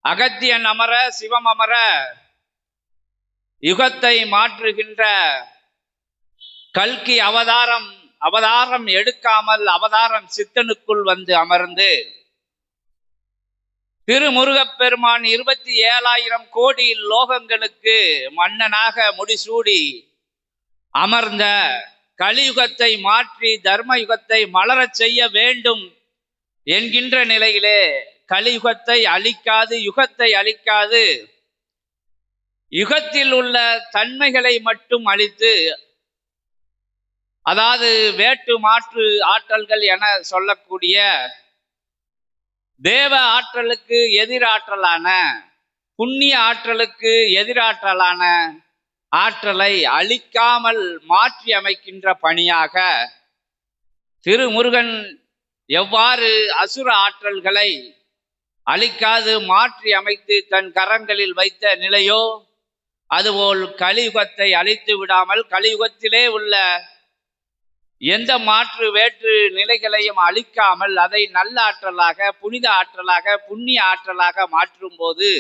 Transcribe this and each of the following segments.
அகத்தியன் அமர சிவம் அமர யுகத்தை மாற்றுகின்ற கல்கி அவதாரம் எடுக்காமல் அவதாரம் சித்தனுக்குள் வந்து அமர்ந்து திருமுருகப்பெருமான் 27,000 கோடி லோகங்களுக்கு மன்னனாக முடிசூடி அமர்ந்த கலியுகத்தை மாற்றி தர்ம யுகத்தை மலரச் செய்ய வேண்டும் என்கின்ற நிலையிலே கலியுகத்தை அழிக்காது, யுகத்தை அழிக்காது, யுகத்தில் உள்ள தன்மைகளை மட்டும் அழித்து, அதாவது வேட்டு மாற்று ஆற்றல்கள் என சொல்லக்கூடிய தேவ ஆற்றலுக்கு எதிராற்றலான, புண்ணிய ஆற்றலுக்கு எதிராற்றலான ஆற்றலை அழிக்காமல் மாற்றி அமைக்கின்ற பணியாக திருமுருகன் எவ்வாறு அசுர ஆற்றல்களை அழிக்காது மாற்றி அமைத்து தன் கரங்களில் வைத்த நிலையோ, அதுபோல் கலியுகத்தை அழித்து விடாமல் கலியுகத்திலே உள்ள எந்த மாற்று வேற்று நிலைகளையும் அழிக்காமல் அதை நல்ல ஆற்றலாக, புனித ஆற்றலாக, புண்ணிய ஆற்றலாக மாற்றும் போது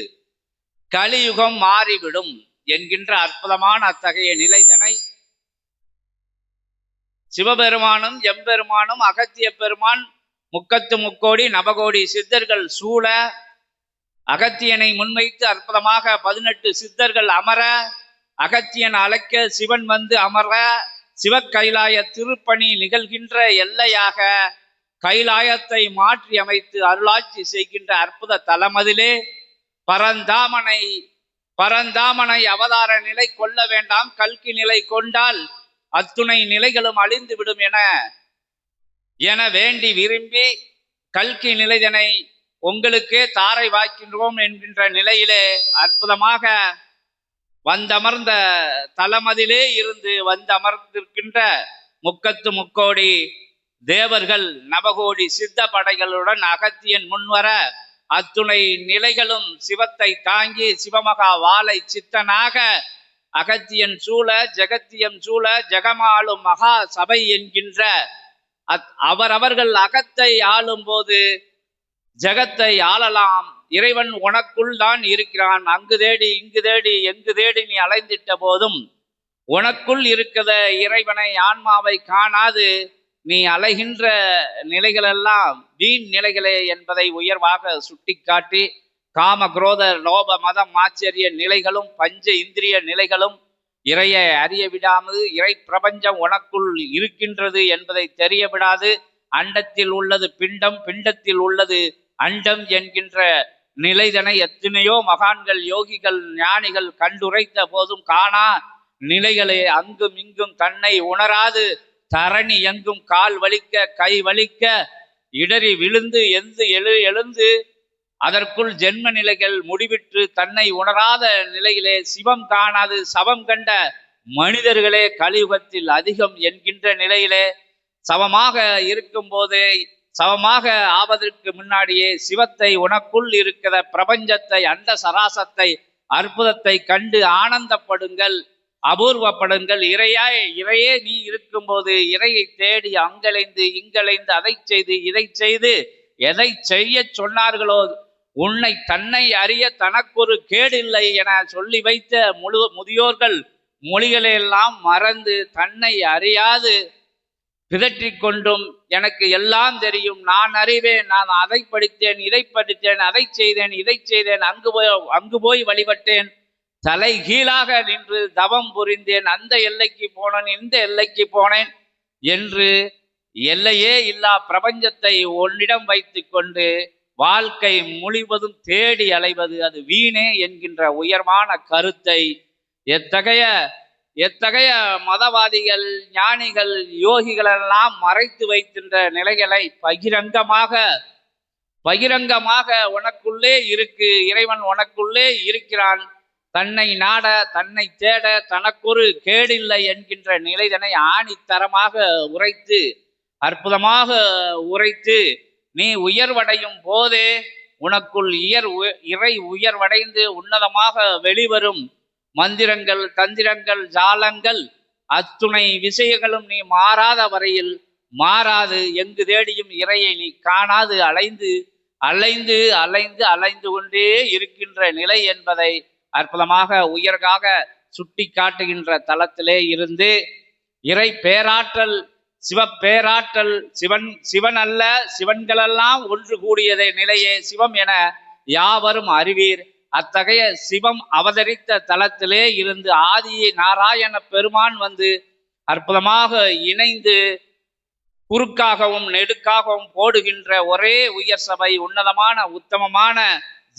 கலியுகம் மாறிவிடும் என்கின்ற அற்புதமான அத்தகைய நிலைதனை சிவபெருமானும் எம்பெருமானும் அகத்திய பெருமான் முக்கத்து முக்கோடி நவகோடி சித்தர்கள் சூழ அகத்தியனை முன்வைத்து அற்புதமாக 18 சித்தர்கள் அமர, அகத்தியன் அழைக்க சிவன் வந்து அமர, சிவக்கைலாய திருப்பணி நிகழ்கின்ற எல்லையாக கைலாயத்தை மாற்றி அமைத்து அருளாட்சி செய்கின்ற அற்புத தலமதிலே பரந்தாமனை அவதார நிலை கொள்ள வேண்டாம், கல்கி நிலை கொண்டால் அத்துணை நிலைகளும் அழிந்து விடும் என வேண்டி விரும்பி கல்கி நிலைதனை உங்களுக்கே தாரை வாய்க்கின்றோம் என்கின்ற நிலையிலே அற்புதமாக வந்தமர்ந்த தலமதிலே இருந்து வந்தமர்ந்திருக்கின்ற முக்கத்து முக்கோடி தேவர்கள் நவகோடி சித்த படைகளுடன் அகத்தியன் முன்வர அத்துணை நிலைகளும் சிவத்தை தாங்கி சிவமகா வாழை சித்தனாக அகத்தியன் சூழ ஜெகத்தியம் சூழ ஜெகமாளும் மகா சபை என்கின்ற அவர்கள் அகத்தை ஆளும் போது ஜெகத்தை ஆளலாம். இறைவன் உனக்குள் தான் இருக்கிறான். அங்கு தேடி இங்கு தேடி எங்கு தேடி நீ அலைந்திட்ட போதும் உனக்குள் இருக்கிற இறைவனை ஆன்மாவை காணாது நீ அலைகின்ற நிலைகளெல்லாம் வீண் நிலைகளே என்பதை உயர்வாக சுட்டிக்காட்டி காம குரோத லோப மதம் ஆச்சரிய நிலைகளும் பஞ்ச இந்திரிய நிலைகளும் இறையை அறிய விடாமல் இறை பிரபஞ்சம் உனக்குள் இருக்கின்றது என்பதை தெரிய விடாது, அண்டத்தில் உள்ளது பிண்டம், பிண்டத்தில் உள்ளது அண்டம் என்கின்ற நிலைதனை எத்தனையோ மகான்கள் யோகிகள் ஞானிகள் கண்டுரைத்த போதும் காணா நிலைகளே அங்கும் இங்கும் தன்னை உணராது தரணி எங்கும் கால் வலிக்க கை வலிக்க இடறி விழுந்து எழுந்து அதற்குள் ஜென்ம நிலைகள் முடிவிற்று தன்னை உணராத நிலையிலே சிவம் காணாது சவம் கண்ட மனிதர்களே கலியுகத்தில் அதிகம் என்கின்ற நிலையிலே சமமாக இருக்கும் போதே சமமாக ஆவதற்கு முன்னாடியே சிவத்தை உனக்குள் இருக்கிற பிரபஞ்சத்தை அண்ட சராசத்தை அற்புதத்தை கண்டு ஆனந்தப்படுங்கள், அபூர்வப்படுங்கள். இறையே நீ இருக்கும்போது இறையை தேடி அங்கலைந்து இங்கலைந்து அதை செய்து இதை செய்து எதை செய்ய சொன்னார்களோ உன்னை தன்னை அறிய தனக்கொரு கேடில்லை என சொல்லி வைத்த முதியோர்கள் மொழிகளெல்லாம் மறந்து தன்னை அறியாது பிதற்றிக் கொண்டும் எனக்கு எல்லாம் தெரியும், நான் அறிவேன், நான் அதை படித்தேன் இதை படித்தேன் அதை செய்தேன் இதை செய்தேன் அங்கு போய் வழிபட்டேன், தலை கீழாக நின்று தவம் புரிந்தேன், அந்த எல்லைக்கு போனேன் இந்த எல்லைக்கு போனேன் என்று எல்லையே இல்லா பிரபஞ்சத்தை உன்னிடம் வைத்து கொண்டு வாழ்க்கை முழுவதும் தேடி அலைவது அது வீணே என்கின்ற உயர்வான கருத்தை எத்தகைய மதவாதிகள் ஞானிகள் யோகிகளெல்லாம் மறைத்து வைக்கின்ற நிலைகளை பகிரங்கமாக உனக்குள்ளே இருக்கு, இறைவன் உனக்குள்ளே இருக்கிறான், தன்னை நாட தன்னை தேட தனக்கொரு கேடில்லை என்கின்ற நிலைதனை ஆணித்தரமாக உரைத்து அற்புதமாக உரைத்து நீ உயர்வடையும் போதே உனக்குள் இறை உயர்வடைந்து உன்னதமாக வெளிவரும் மந்திரங்கள் தந்திரங்கள் ஜாலங்கள் அத்துணை விஷயங்களும் நீ மாறாத வரையில் மாறாது, எங்கு தேடியும் இறையை நீ காணாது அலைந்து அலைந்து அலைந்து அலைந்து கொண்டே இருக்கின்ற நிலை என்பதை அற்புதமாக உயர்காக சுட்டி காட்டுகின்ற தளத்திலே இருந்து இறை பேராற்றல் சிவப்பேராற்றல் சிவன் அல்ல சிவன்களெல்லாம் ஒன்று கூடியதை நிலையே சிவம் என யாவரும் அறிவீர். அத்தகைய சிவம் அவதரித்த தலத்திலே இருந்து ஆதி நாராயண பெருமான் வந்து அற்புதமாக இணைந்து குறுக்காகவும் நெடுக்காகவும் போடுகின்ற ஒரே உயர் சபை, உன்னதமான உத்தமமான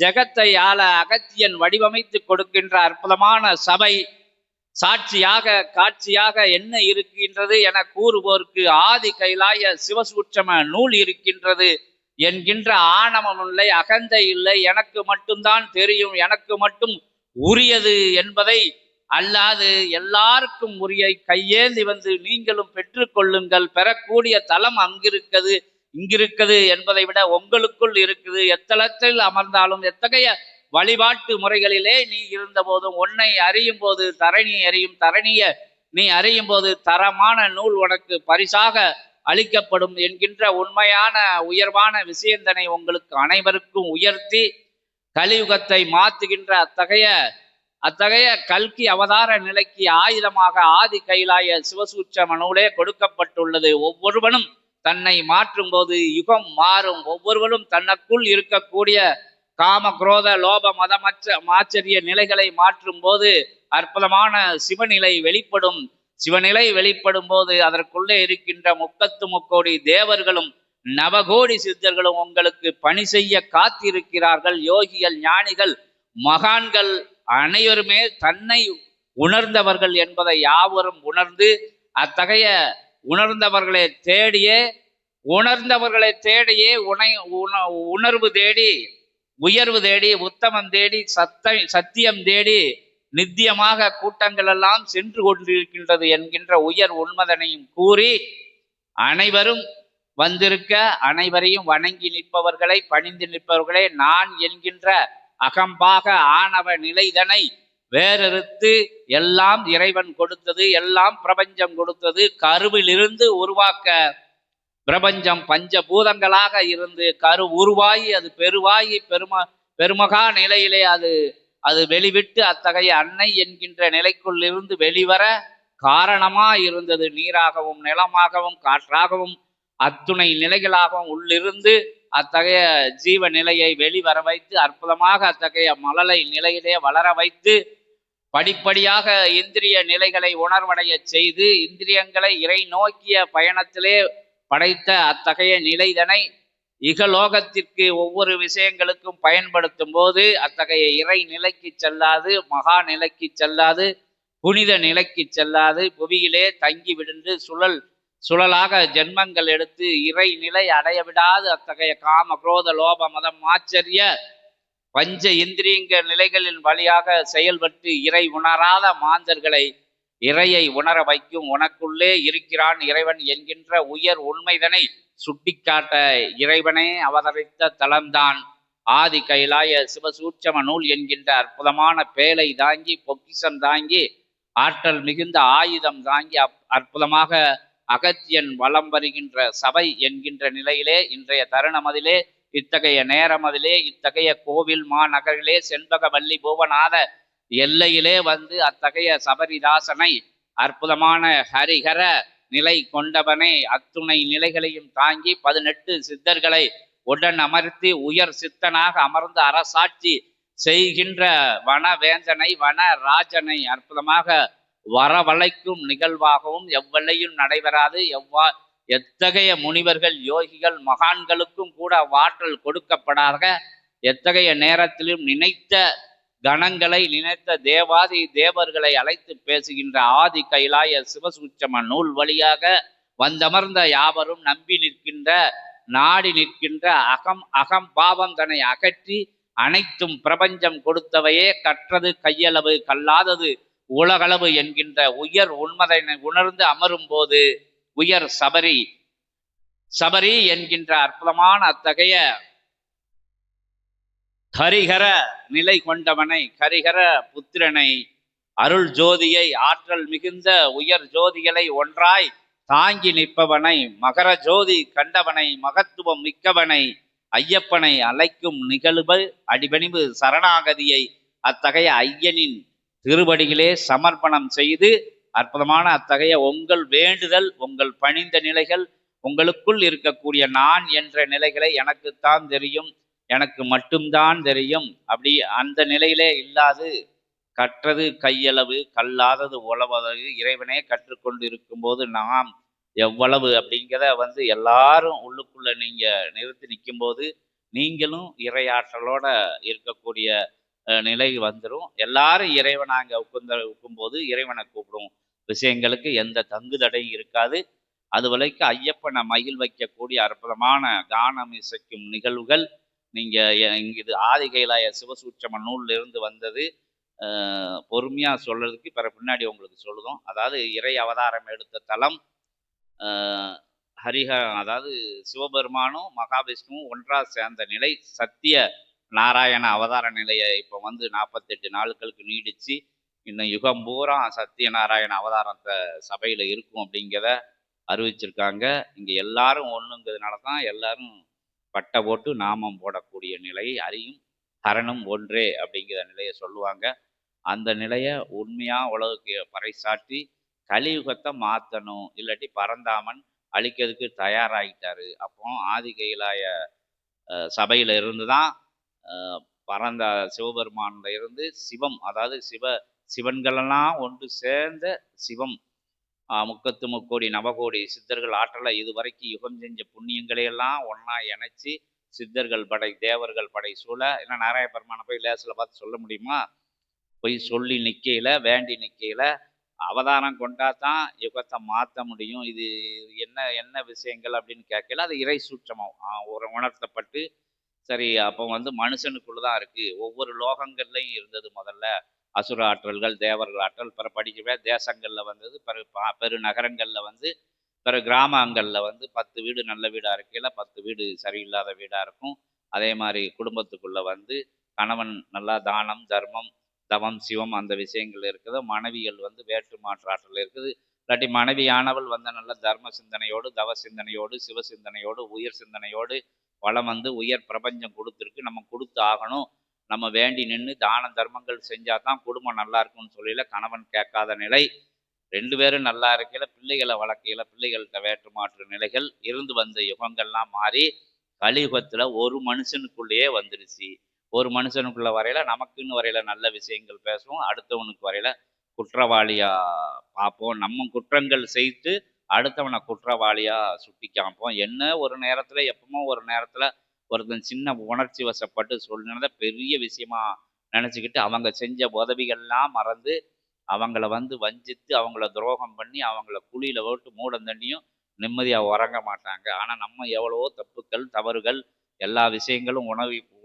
ஜெகத்தை ஆள அகத்தியன் வடிவமைத்து கொடுக்கின்ற அற்புதமான சபை. சாட்சியாக காட்சியாக என்ன இருக்கின்றது என கூறுவோருக்கு ஆதி கைலாய சிவசூட்சம நூல் இருக்கின்றது என்கின்ற ஆணவம் இல்லை, அகந்தை இல்லை, எனக்கு மட்டும்தான் தெரியும், எனக்கு மட்டும் உரியது என்பதை அல்லாது எல்லாருக்கும் உரிய கையேந்தி வந்து நீங்களும் பெற்றுக்கொள்ளுங்கள், பெறக்கூடிய தலம் அங்கிருக்கிறது இங்கிருக்கிறது என்பதை விட உங்களுக்குள் இருக்குது. எத்தலத்தில் அமர்ந்தாலும் எத்தகைய வழிபாட்டு முறைகளிலே நீ இருந்த போதும் உன்னை அறியும் போது தரணி அறியும், தரணிய நீ அறியும் போது தரமான நூல் உனக்கு பரிசாக அளிக்கப்படும் என்கின்ற உண்மையான உயர்வான விஷயந்தனை உங்களுக்கு அனைவருக்கும் உயர்த்தி கலியுகத்தை மாற்றுகின்ற அத்தகைய கல்கி அவதார நிலைக்கு ஆயுதமாக ஆதி கைலாய சிவசூட்சம நூலே கொடுக்கப்பட்டுள்ளது. ஒவ்வொருவனும் தன்னை மாற்றும் போது யுகம் மாறும். ஒவ்வொருவரும் தனக்குள் இருக்கக்கூடிய காம குரோத லோப மாச்சரிய நிலைகளை மாற்றும் போது அற்புதமான சிவநிலை வெளிப்படும். சிவநிலை வெளிப்படும் போது அதற்குள்ளே இருக்கின்ற 33 தேவர்களும் நவகோடி சித்தர்களும் உங்களுக்கு பணி செய்ய காத்திருக்கிறார்கள். யோகிகள், ஞானிகள், மகான்கள் அனைவருமே தன்னை உணர்ந்தவர்கள் என்பதை யாவரும் உணர்ந்து அத்தகைய உணர்ந்தவர்களை தேடியே உணர்வு தேடி, உயர்வு தேடி, உத்தமம் தேடி, சத்தியம் தேடி நித்தியமாக கூட்டங்கள் எல்லாம் சென்று கொண்டிருக்கின்றது என்கின்ற உயர் உண்மதனையும் கூறி அனைவரும் வந்திருக்க அனைவரையும் வணங்கி நிற்பவர்களை, பணிந்து நிற்பவர்களை நான் என்கின்ற அகம்பாக ஆணவ நிலைதனை வேறறுத்து எல்லாம் இறைவன் கொடுத்தது, எல்லாம் பிரபஞ்சம் கொடுத்தது. கருவிலிருந்து உருவாக்க பிரபஞ்சம் பஞ்சபூதங்களாக இருந்து கரு உருவாகி அது பெருவாகி பெருமகா நிலையிலே அது வெளிவிட்டு அத்தகைய அன்னை என்கின்ற நிலைக்குள் இருந்து வெளிவர காரணமா இருந்தது. நீராகவும் நிலமாகவும் காற்றாகவும் அத்துணை நிலைகளாகவும் உள்ளிருந்து அத்தகைய ஜீவ நிலையை வெளிவர வைத்து அற்புதமாக அத்தகைய மழலை நிலையிலே வளர வைத்து படிப்படியாக இந்திரிய நிலைகளை உணர்வடைய செய்து இந்திரியங்களை இறை நோக்கிய பயணத்திலே படைத்த அத்தகைய நிலைதனை இகலோகத்திற்கு ஒவ்வொரு விஷயங்களுக்கும் பயன்படுத்தும் போது அத்தகைய இறை நிலைக்கு செல்லாது, மகா நிலைக்கு செல்லாது, புனித நிலைக்கு செல்லாது, புவியிலே தங்கி விடுந்து சுழலாக ஜென்மங்கள் எடுத்து இறை நிலை அடைய விடாது அத்தகைய காம குரோத லோப மதம் ஆச்சரிய பஞ்ச இந்திரியங்க நிலைகளின் வழியாக செயல்பட்டு இறை உணராத மாந்தர்களை இறையை உணர வைக்கும். உனக்குள்ளே இருக்கிறான் இறைவன் என்கின்ற உயர் உண்மைதனை சுட்டிக்காட்ட இறைவனே அவதரித்த தலம்தான் ஆதி கைலாய சிவசூட்சம நூல் என்கின்ற அற்புதமான பேலை தாங்கி, பொக்கிசம் தாங்கி, ஆற்றல் மிகுந்த ஆயுதம் தாங்கி அற்புதமாக அகத்தியன் வலம் வருகின்ற சபை என்கின்ற நிலையிலே இன்றைய தருணமதிலே இத்தகைய நேரமதிலே இத்தகைய கோவில் மாநகரிலே செண்பகவல்லி பூவநாத எல்லையிலே வந்து அத்தகைய சபரிதாசனை அற்புதமான ஹரிஹர நிலை கொண்டவனே அத்துணை நிலைகளையும் தாங்கி 18 சித்தர்களை உடன் அமர்த்தி உயர் சித்தனாக அமர்ந்து அரசாட்சி செய்கின்ற வனவேந்தனை வனராஜனை அற்புதமாக வரவழைக்கும் நிகழ்வாகவும் எவ்வளையும் நடைபெறாது. எத்தகைய முனிவர்கள், யோகிகள், மகான்களுக்கும் கூட ஆற்றல் கொடுக்கப்படாத எத்தகைய நேரத்திலும் நினைத்த கணங்களை, நினைத்த தேவாதி தேவர்களை அழைத்து பேசுகின்ற ஆதி கைலாய சிவசூட்சம நூல் வழியாக வந்தமர்ந்த யாவரும் நம்பி நிற்கின்ற, நாடி நிற்கின்ற அகம் பாவம் தன்னை அகற்றி அனைத்தும் பிரபஞ்சம் கொடுத்தவையே கற்றது கையளவு கல்லாதது உலகளவு என்கின்ற உயர் உண்மதனை உணர்ந்து அமரும் போது உயர் சபரி என்கின்ற அற்புதமான அத்தகைய ஹரிஹர நிலை கொண்டவனை, ஹரிஹர புத்திரனை, அருள் ஜோதியை, ஆற்றல் மிகுந்த உயர் ஜோதிகளை ஒன்றாய் தாங்கி நிற்பவனை, மகர ஜோதி கண்டவனை, மகத்துவம் மிக்கவனை, ஐயப்பனை அழைக்கும் நிகழ்வு அடிபணிவு சரணாகதியை அத்தகைய ஐயனின் திருவடிகளே சமர்ப்பணம் செய்து அற்புதமான அத்தகைய உங்கள் வேண்டுதல், உங்கள் பணிந்த நிலைகள், உங்களுக்குள் இருக்கக்கூடிய நான் என்ற நிலைகளை எனக்குத்தான் தெரியும், எனக்கு மட்டும்தான் தெரியும், அப்படி அந்த நிலையிலே இல்லாது கற்றது கையளவு கல்லாதது உழவதகு இறைவனே கற்றுக்கொண்டு இருக்கும்போது நாம் எவ்வளவு அப்படிங்கிறத எல்லாரும் உள்ளுக்குள்ள நீங்க நிறுத்தி நிற்கும்போது நீங்களும் இறையாற்றலோட இருக்கக்கூடிய நிலை வந்துடும். எல்லாரும் இறைவனாங்க உட்கும்போது இறைவனை கூப்பிடும் விஷயங்களுக்கு எந்த தங்கு தடையும் இருக்காது. அது வரைக்கும் ஐயப்பனை மகிழ் வைக்கக்கூடிய அற்புதமான கானம் இசைக்கும் நிகழ்வுகள் நீங்க இது ஆதி கைலாய சிவசூட்சம நூல்ல இருந்து வந்தது. பொறுமையா சொல்றதுக்கு பின்னாடி உங்களுக்கு சொல்லுதோம். அதாவது இறை அவதாரம் எடுத்த தலம் அதாவது சிவபெருமானும் மகாவிஷ்ணுவும் ஒன்றா சேர்ந்த நிலை சத்திய நாராயண அவதார நிலையை இப்போ 48 நாட்களுக்கு நீடிச்சு இன்னும் யுகம் பூரா சத்தியநாராயண அவதாரத்தை சபையில் இருக்கும் அப்படிங்கிறத அறிவிச்சிருக்காங்க. இங்கே எல்லாரும் ஒன்றுங்கிறதுனால தான் எல்லாரும் பட்டை போட்டு நாமம் போடக்கூடிய நிலையை அறியும் ஹரணும் ஒன்றே அப்படிங்கிற நிலையை சொல்லுவாங்க. அந்த நிலையை உண்மையாக உலகுக்கு பறைசாற்றி கலியுகத்தை மாற்றணும், இல்லாட்டி பரந்தாமன் அழிக்கிறதுக்கு தயாராகிட்டாரு. அப்போ ஆதி கைலாய சபையில் இருந்து தான் பரந்த சிவபெருமான்ல இருந்து சிவம், அதாவது சிவன்களெல்லாம் ஒன்று சேர்ந்த சிவம், முக்கத்து முக்கோடி நவகோடி சித்தர்கள் ஆற்றலை இதுவரைக்கும் யுகம் செஞ்ச புண்ணியங்களையெல்லாம் ஒன்றா இணைச்சி சித்தர்கள் படை தேவர்கள் படை சூழ ஏன்னா நாராய பெருமானை போய் லேசில் பார்த்து சொல்ல முடியுமா? போய் சொல்லி நிற்கையில் வேண்டி நிற்கையில் அவதாரம் கொண்டா தான் யுகத்தை மாற்ற முடியும். இது என்ன என்ன விஷயங்கள் அப்படின்னு கேட்கல. அது இறை சூட்சமம் ஒரு உணர்த்தப்பட்டு சரி அப்போ மனுஷனுக்குள்ள தான் இருக்குது. ஒவ்வொரு லோகங்கள்லையும் இருந்தது முதல்ல அசுர ஆற்றல்கள் தேவர்கள் ஆற்றல், பிற படிக்கவே தேசங்களில் வந்தது, பெரு நகரங்களில் பிற கிராமங்களில் 10 வீடு நல்ல வீடாக இருக்கையில் 10 வீடு சரியில்லாத வீடாக இருக்கும். அதே மாதிரி குடும்பத்துக்குள்ளே கணவன் நல்லா தானம் தர்மம் தவம் சிவம் அந்த விஷயங்கள் இருக்குது. மனைவிகள் வேற்று மாற்று ஆற்றல் இருக்குது. இல்லாட்டி மனைவியானவள் நல்ல தர்ம சிந்தனையோடு தவ சிந்தனையோடு சிவ சிந்தனையோடு உயர் சிந்தனையோடு வளம் உயர் பிரபஞ்சம் கொடுத்துருக்கு, நம்ம கொடுத்து ஆகணும், நம்ம வேண்டி நின்று தான தர்மங்கள் செஞ்சால் தான் குடும்பம் நல்லா இருக்கும்னு சொல்லல கணவன் கேட்காத நிலை. 2 பேரும் நல்லா இருக்கையில பிள்ளைகளை வளர்க்கையில பிள்ளைகள்கிட்ட வேற்று மாற்று நிலைகள் இருந்து வந்த யுகங்கள்லாம் மாறி கலியுகத்தில் ஒரு மனுஷனுக்குள்ளேயே வந்துடுச்சு. ஒரு மனுஷனுக்குள்ள வரையில நமக்குன்னு வரையில நல்ல விஷயங்கள் பேசுவோம், அடுத்தவனுக்கு வரையில குற்றவாளியா பார்ப்போம், நம்ம குற்றங்கள் செய்து அடுத்தவனை குற்றவாளியா சுட்டி காமிப்போம். என்ன ஒரு நேரத்துல எப்பவுமோ ஒரு நேரத்துல ஒருத்தன் சின்ன உணர்ச்சி வசப்பட்டு சொன்னதை பெரிய விஷயமா நினைச்சுக்கிட்டு அவங்க செஞ்ச உதவிகள்லாம் மறந்து அவங்கள வஞ்சித்து அவங்கள துரோகம் பண்ணி அவங்கள குழியில போட்டு மூடம் தண்ணியும் நிம்மதியா உறங்க மாட்டாங்க. ஆனா நம்ம எவ்வளவோ தப்புக்கள் தவறுகள் எல்லா விஷயங்களும்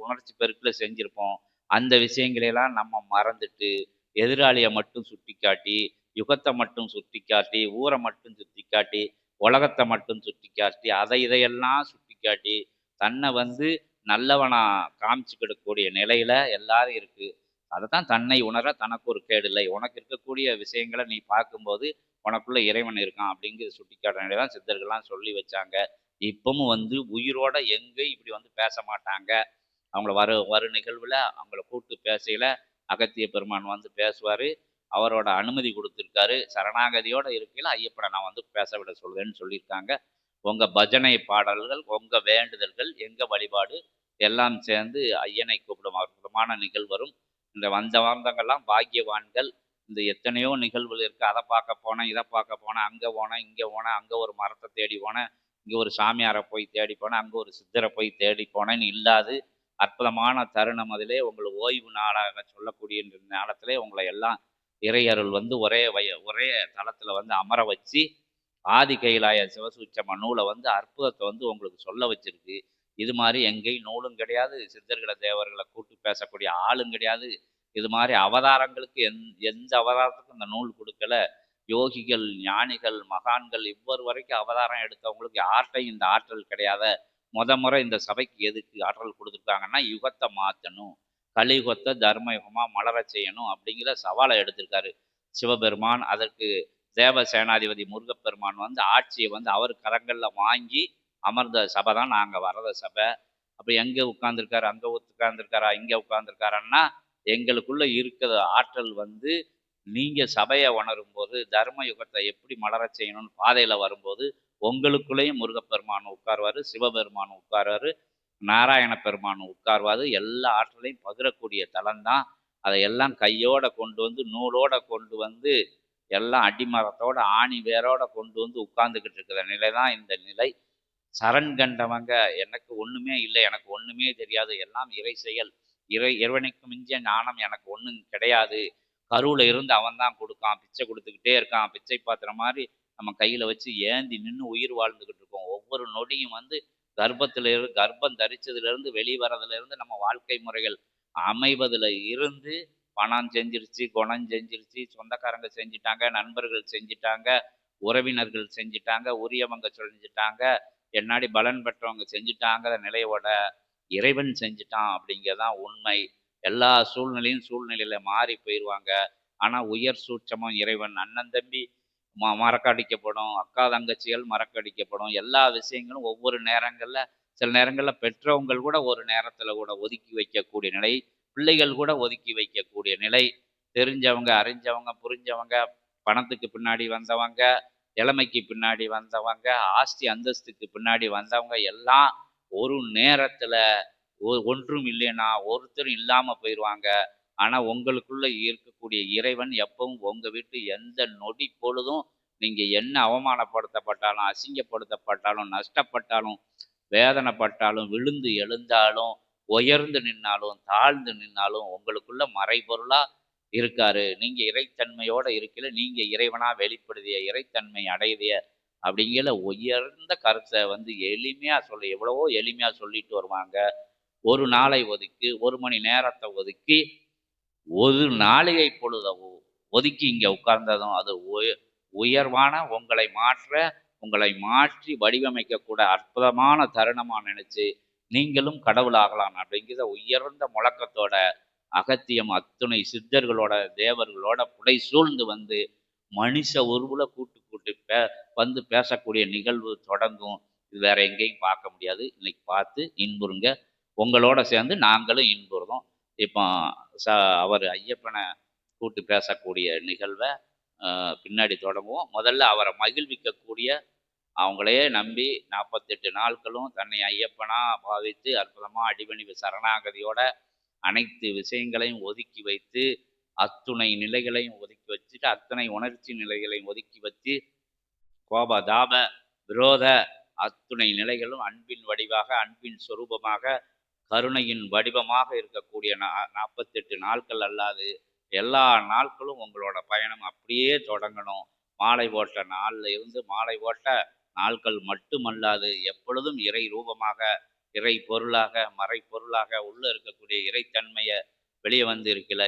உணர்ச்சி பெருக்குல செஞ்சிருப்போம். அந்த விஷயங்களையெல்லாம் நம்ம மறந்துட்டு எதிராளியை மட்டும் சுட்டி காட்டி யுகத்தை மட்டும் சுட்டி காட்டி ஊரை மட்டும் சுட்டி காட்டி உலகத்தை மட்டும் சுட்டி காட்டி இதையெல்லாம் சுட்டி காட்டி தன்னை நல்லவனா காமிச்சுக்கிடக்கூடிய நிலையில எல்லாரும் இருக்கு. அதை தான் தன்னை உணர தனக்கு ஒரு கேடு இல்லை, உனக்கு இருக்கக்கூடிய விஷயங்களை நீ பார்க்கும்போது உனக்குள்ள இறைவன் இருக்கான் அப்படிங்கிற சுட்டி காட்ட நிலைதான் சித்தர்கள்லாம் சொல்லி வச்சாங்க. இப்பவும் உயிரோட எங்கேயும் இப்படி பேச மாட்டாங்க. அவங்கள வரு நிகழ்வில் அவங்கள கூப்பிட்டு பேசையில் அகத்திய பெருமான் பேசுவார். அவரோட அனுமதி கொடுத்துருக்காரு. சரணாகதியோடு இருக்கையில் ஐயப்பனை நான் பேச விட சொல்லுவேன்னு சொல்லியிருக்காங்க. உங்கள் பஜனை பாடல்கள் உங்கள் வேண்டுதல்கள் எங்கள் வழிபாடு எல்லாம் சேர்ந்து ஐயனை கூப்பிடும் அற்புதமான நிகழ்வு வரும். இந்த வார்ந்தங்கள்லாம் பாக்கியவான்கள். இந்த எத்தனையோ நிகழ்வுகள் இருக்குது, அதை பார்க்க போனேன் இதை பார்க்க போனேன் அங்கே போனேன் இங்கே போனேன் அங்கே ஒரு மரத்தை தேடி போனேன் இங்கே ஒரு சாமியாரை போய் தேடி போனேன் அங்கே ஒரு சித்தரை போய் தேடி போனேன்னு இல்லாது அற்புதமான தருணம் அதிலே உங்களை ஓய்வு நாளாக சொல்லக்கூடிய நேரத்திலே உங்களை எல்லாம் இறையருள் ஒரே தளத்தில் அமர வச்சு ஆதி கைலாய சிவசூட்சம நூலை அற்புதத்தை உங்களுக்கு சொல்ல வச்சிருக்கு. இது மாதிரி எங்கேயும் நூலும் கிடையாது, சித்தர்களை தேவர்களை கூட்டு பேசக்கூடிய ஆளும் கிடையாது. இது மாதிரி அவதாரங்களுக்கு எந்த அவதாரத்துக்கும் இந்த நூல் கொடுக்கல. யோகிகள் ஞானிகள் மகான்கள் இவ்வொரு வரைக்கும் அவதாரம் எடுத்தவங்களுக்கு யார்கிட்டையும் இந்த ஆற்றல் கிடையாத. முறை இந்த சபைக்கு எதுக்கு ஆற்றல் கொடுத்துருக்காங்கன்னா யுகத்தை மாற்றணும், கலியுகத்தை தர்ம யுகமாக மலர செய்யணும் அப்படிங்கிற சவாலை எடுத்திருக்காரு சிவபெருமான். அதற்கு தேவ சேனாதிபதி முருகப்பெருமான் ஆட்சியை அவர் கரங்களில் வாங்கி அமர்ந்த சபை தான் நாங்கள் வரத சபை. அப்ப எங்க உட்கார்ந்துருக்காரு, அங்க உட்கார்ந்துருக்காரா, இங்க உட்கார்ந்துருக்காரான்னா, எங்களுக்குள்ள இருக்கிற ஆற்றல் வந்து நீங்க சபைய உணரும்போது, தர்ம யுகத்த எப்படி மலரச் செய்யணும்னு பாதையில வரும்போது, உங்களுக்குள்ளேயும் முருகப்பெருமான் உட்காருவாரு, சிவபெருமான் உட்காருவாரு, நாராயண பெருமான் உட்காருவாரு. எல்லா ஆற்றலையும் பகிரக்கூடிய தலம் தான். அதையெல்லாம் கையோட கொண்டு வந்து, நூலோட கொண்டு வந்து, எல்லாம் அடிமரத்தோட, ஆணி வேரோட கொண்டு வந்து உட்கார்ந்துகிட்டு இருக்கிற நிலை தான் இந்த நிலை. சரண் கண்டவங்க எனக்கு ஒண்ணுமே இல்லை, எனக்கு ஒண்ணுமே தெரியாது, எல்லாம் இறை செயல், இறைவனுக்கு மிஞ்சிய ஞானம் எனக்கு ஒண்ணும் கிடையாது, கருவுல இருந்து அவன் தான் கொடுக்கான், பிச்சை கொடுத்துக்கிட்டே இருக்கான், பிச்சை பாத்திரம் மாதிரி நம்ம கையில வச்சு ஏந்தி நின்று உயிர் வாழ்ந்துகிட்டு இருக்கோம். ஒவ்வொரு நொடியும் வந்து கர்ப்பம் தரிச்சதுல இருந்து வெளிவரதுல இருந்து நம்ம வாழ்க்கை முறைகள் அமைவதுல இருந்து பணம் செஞ்சிருச்சு, குணம் செஞ்சிருச்சு, சொந்தக்காரங்க செஞ்சிட்டாங்க, நண்பர்கள் செஞ்சிட்டாங்க, உறவினர்கள் செஞ்சிட்டாங்க, உரியவங்க செஞ்சிட்டாங்க, என்னாடி பலன் பெற்றவங்க செஞ்சுட்டாங்கிற நிலையோட இறைவன் செஞ்சுட்டான் அப்படிங்கிறதான் உண்மை. எல்லா சூழ்நிலையில மாறி போயிருவாங்க. ஆனா உயர் சூட்சமம் இறைவன். அண்ணன் தம்பி மறக்கடிக்கப்படும், அக்கா தங்கச்சிகள் மறக்கடிக்கப்படும். எல்லா விஷயங்களும் ஒவ்வொரு நேரங்கள்ல சில நேரங்கள்ல பெற்றவங்கள் கூட ஒரு நேரத்துல கூட ஒதுக்கி வைக்கக்கூடிய நிலை, பிள்ளைகள் கூட ஒதுக்கி வைக்கக்கூடிய நிலை, தெரிஞ்சவங்க, அறிஞ்சவங்க, புரிஞ்சவங்க, பணத்துக்கு பின்னாடி வந்தவங்க, இளமைக்கு பின்னாடி வந்தவங்க, ஆஸ்தி அந்தஸ்துக்கு பின்னாடி வந்தவங்க எல்லாம் ஒரு நேரத்துல ஒன்றும் இல்லைன்னா ஒருத்தரும் இல்லாம போயிருவாங்க. ஆனா உங்களுக்குள்ள இருக்கக்கூடிய இறைவன் எப்பவும் உங்க வீட்டு எந்த நொடி பொழுதும் நீங்க என்ன அவமானப்படுத்தப்பட்டாலும், அசிங்கப்படுத்தப்பட்டாலும், நஷ்டப்பட்டாலும், வேதனைப்பட்டாலும், விழுந்து எழுந்தாலும், உயர்ந்து நின்னாலும், தாழ்ந்து நின்னாலும் உங்களுக்குள்ள மறைபொருளா இருக்காரு. நீங்க இறைத்தன்மையோட இருக்கையில நீங்க இறைவனா வெளிப்படுதிய, இறைத்தன்மை அடையுதிய அப்படிங்கிற உயர்ந்த கருத்தை வந்து எளிமையா எவ்வளவோ எளிமையா சொல்லிட்டு வருவாங்க. ஒரு நாளை ஒதுக்கி, 1 மணி நேரத்த ஒதுக்கி, ஒரு நாழிகை பொழுத ஒதுக்கி இங்க உட்கார்ந்ததும், அது உயர்வான உங்களை மாற்றி வடிவமைக்கக்கூட அற்புதமான தருணமா நினைச்சு, நீங்களும் கடவுளாகலாம் அப்படிங்கிற உயர்ந்த முழக்கத்தோட அகத்தியம் அத்துணை சித்தர்களோட, தேவர்களோட புடை சூழ்ந்து வந்து மனுஷ உருவுல கூட்டு கூட்டு வந்து பேசக்கூடிய நிகழ்வு தொடங்கும். இது வேற எங்கேயும் பார்க்க முடியாது. இன்னைக்கு பார்த்து இன்புறுங்க. உங்களோட சேர்ந்து நாங்களும் இன்புறுறோம். இப்போ ச அவர் ஐயப்பன கூட்டு பேசக்கூடிய நிகழ்வ பின்னாடி தொடங்குவோம். முதல்ல அவர மகிழ்விக்கக்கூடிய, அவங்களையே நம்பி 48 நாட்களும் தன்னை ஐயப்பனா பாவித்து அற்புதமா அடிபணிவு சரணாகதியோட அனைத்து விஷயங்களையும் ஒதுக்கி வைத்து, அத்துணை நிலைகளையும் ஒதுக்கி வச்சுட்டு, அத்தனை உணர்ச்சி நிலைகளையும் ஒதுக்கி வச்சு, கோப, தாப, விரோத அத்துணை நிலைகளும் அன்பின் வடிவாக, அன்பின் சொரூபமாக, கருணையின் வடிவமாக இருக்கக்கூடிய 48 நாட்கள் அல்லாது எல்லா நாட்களும் உங்களோட பயணம் அப்படியே தொடங்கணும். மாலை ஓட்ட நாள்ல இருந்து மாலை ஓட்ட நாட்கள் மட்டுமல்லாது எப்பொழுதும் இறை ரூபமாக, இறை பொருளாக, மறைப்பொருளாக உள்ள இருக்கக்கூடிய இறைத்தன்மைய வெளியே வந்து இருக்கல